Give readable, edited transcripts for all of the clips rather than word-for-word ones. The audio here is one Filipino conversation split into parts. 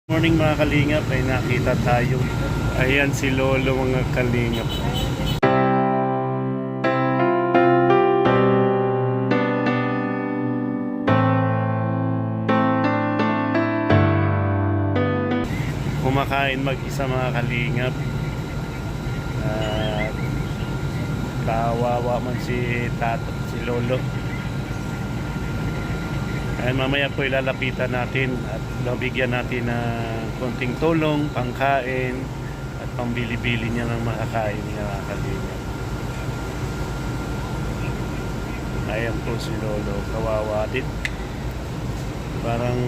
Morning mga kalingap, ay nakita tayo. Ayan si Lolo mga kalingap. Kumakain mag-isa mga kalingap. At kawawa man si Lolo. Ayan, mamaya po ilalapitan natin at nabigyan natin ng konting tulong, pangkain at pambili-bili niya ng makakain niya mga kalingap. Ayan po si Lolo, kawawa din. Parang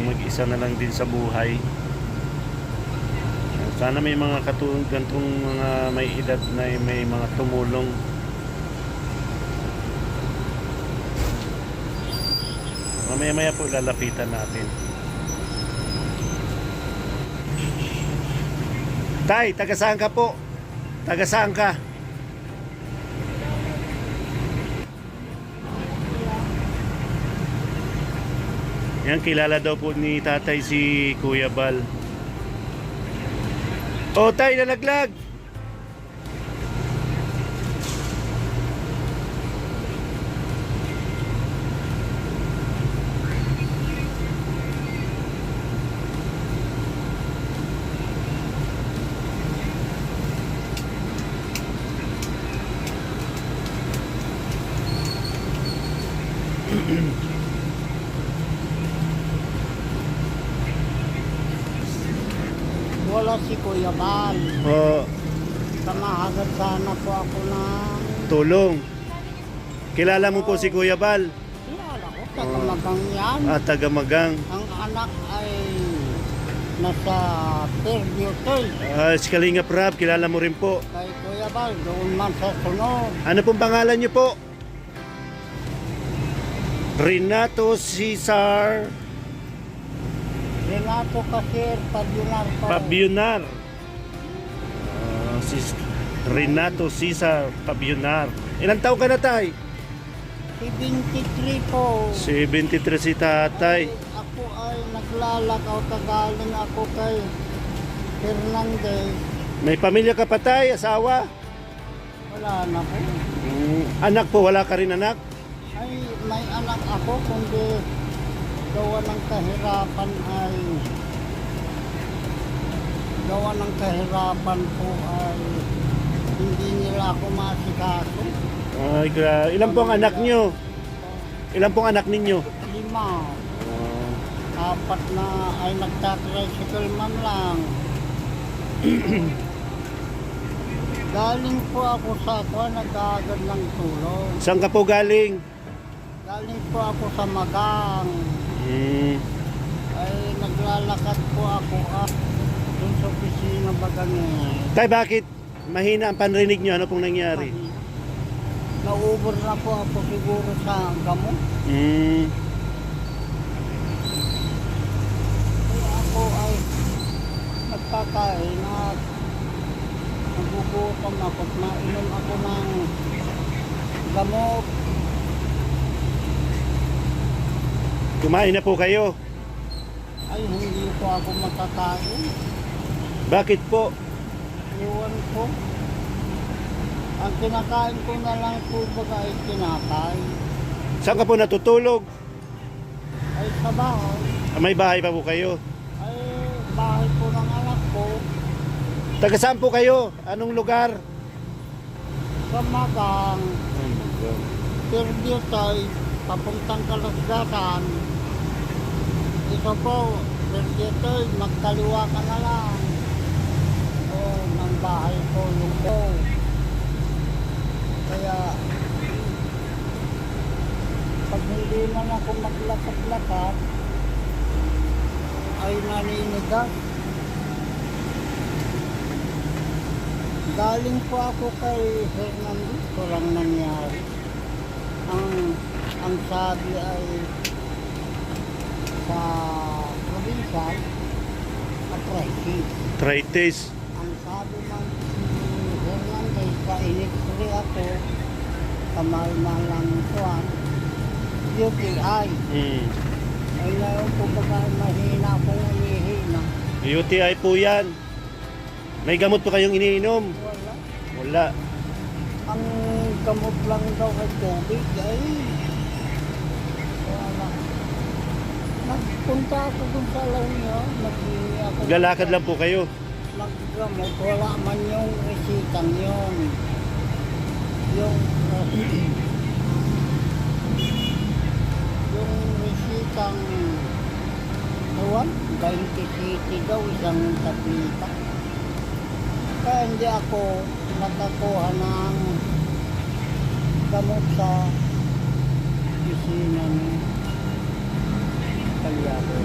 mag-isa na lang din sa buhay. Sana may mga gantong mga may edad na may mga tumulong. Mamaya po lalapitan natin. Tay, taga saan ka po? Taga saan ka? Yan, kilala daw po ni tatay si Kuya Bal. Oh, tay, nalaglag! Wala si Kuya Bal. Oh, Samahagat sana po ako ng... tulong. Kilala mo po si Kuya Bal? Kilala ko, takamagang yan. Taga Magang. Ang anak ay nasa Fairview Toy. Si Kalingap Rab, kilala mo rin po. Kay Kuya Bal, doon man sa sunod. Ano pong pangalan niyo po? Renato Cesar Renato Kasir, Pabyunar po. Pabyunar. Renato Cesar Pabyunar. Ilang taon ka na, tay? 73 po. 73 si tatay. Ako ay naglalakaw, tagaling ako kay Fernandez. May pamilya ka pa, tay? Asawa? Wala na po. Anak po, wala ka rin anak? Ay, may anak ako, kundi gawa ng kahirapan po ay hindi nila ako masikaso. Ay, ilan pong anak nyo? Ilan pong anak ninyo? 5. 4 na ay nagtatricycle man lang. Galing po ako sa nag-aagad ng tulong. Saan ka po galing? Galing po ako sa Magang. Ay naglalakad po ako dun sa opisina Bagangay. Tay, bakit mahina ang panrinig nyo? Ano pong nangyari? Naubor na po ako siguro sa gamot. Kaya ako ay nagkakain at nagugutom ako at nainom ako ng gamot. Kumain na po kayo? Ay hindi po ako makakain. Bakit po? Iwan ko. Ang kinakain ko na lang po baga ay tinapay. Saan ka po natutulog? Ay sa bahay. May bahay pa po kayo? Ay bahay po ng anak ko. Taga saan po kayo? Anong lugar? Sa Magang. Fairview tayo. Papuntang Kalasgatan. Ito po. Fairview tayo. Magkaliwa ka na lang. O ng bahay ko yung po. Kaya pag hindi man ako maglakad-lakad ay naninigas. Galing po ako kay Fernandez, walang nangyari. Ang sabi ay sa provincial, Arthritis. ang sabi man si Fernandez, ka-initri ako, kamal-mahal lang kuwan, UTI. Ay ngayon po baga mahina akong umihina. UTI po yan. May gamot po kayong iniinom? Wala. Wala. Ang gamot lang daw ay tubig ay wala. Nagpunta ako dun sa Launyo, naghingi ako. Naglalakad lang po kayo. Naggamot, wala man yung resitang yun. Yung yung resitang ewan, 20 city daw isang tablita. Kaya hindi ako nakakuha ng gamot sa opisina ni Kalyado.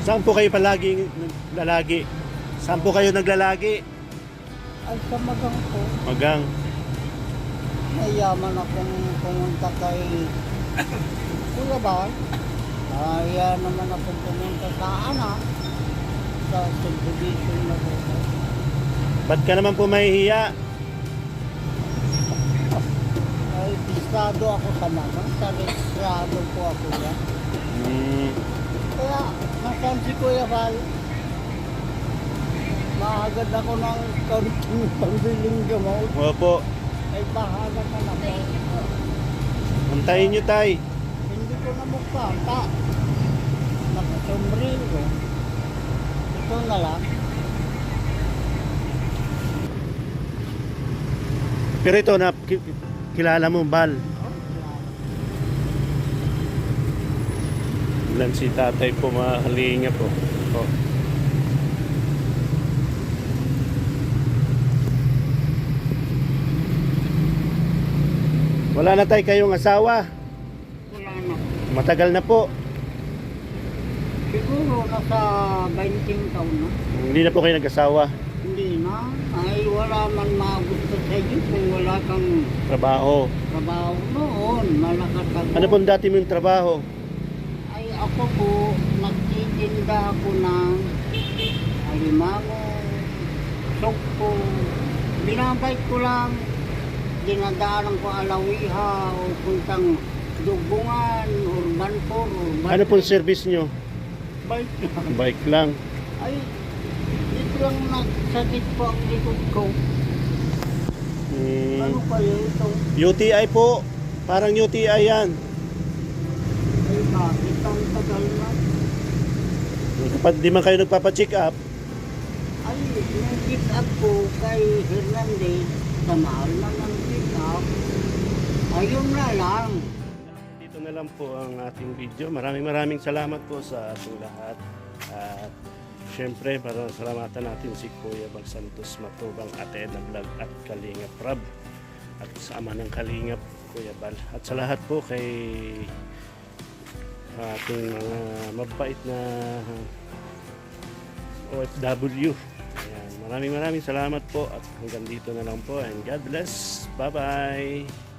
Saan po kayo palagi naglalagi? Saan po kayo naglalagi? Ay sa magang ko, Magang. nayaman akong pumunta kay Kuya Bal. Kaya naman akong pumunta sa anak sa subdivision na buhay. Ba't ka naman po mahihiya? Ay, registrado ako sa magang. Sa registrado po ako yan. Kaya, nasaan si Kuya Bal? Mahagad ako ng kaunting pambiling gamot. Opo. Ay, bahala ka na po. Antayin nyo, tay. Hindi ko na magpata. Nakasombrero. Ito na lang. Pero ito na kilala mo, Bal. Ilan si tatay po, mahalinga po. Oh. Wala na tayo kayong asawa. Wala na. Matagal na po. Siguro nasa 20 taon na. Hindi na po kayo nag-asawa. Hindi na. Ay wala man magusto sa iyo kung wala kang Trabaho. trabaho noon. Malakas ako. Ano pong dati mo yung trabaho? Ay ako po, nagtitinda ako ng alimango, sokpo. Binabay ko lang. Dinadaanan ko Alawiha o puntang Dugbungan, Urban 4, Urban Ano pong service nyo? bike lang. Bike lang. Ay, dito lang nagsakit po ang likod ko. Ano Hmm. kaya ito? UTI po. Parang UTI yan. Ay, bakit ang tagal na? Kapag di man kayo nagpapacheck up, Ay, yung pick up ko kay Hernandez, sa mahal na ng pick up. Ayun na lang. dito na lang po ang ating video. Maraming salamat po sa ating lahat. At syempre, para salamatan natin si Kuya Bal Santos Matubang, Ate Edna Vlog at Kalingap Rab. At sa ama ng Kalingap, Kuya Bal. At sa lahat po kay ating mga mabait na OFW. Ayan, maraming salamat po at hanggang dito na lang po and God bless. Bye-bye!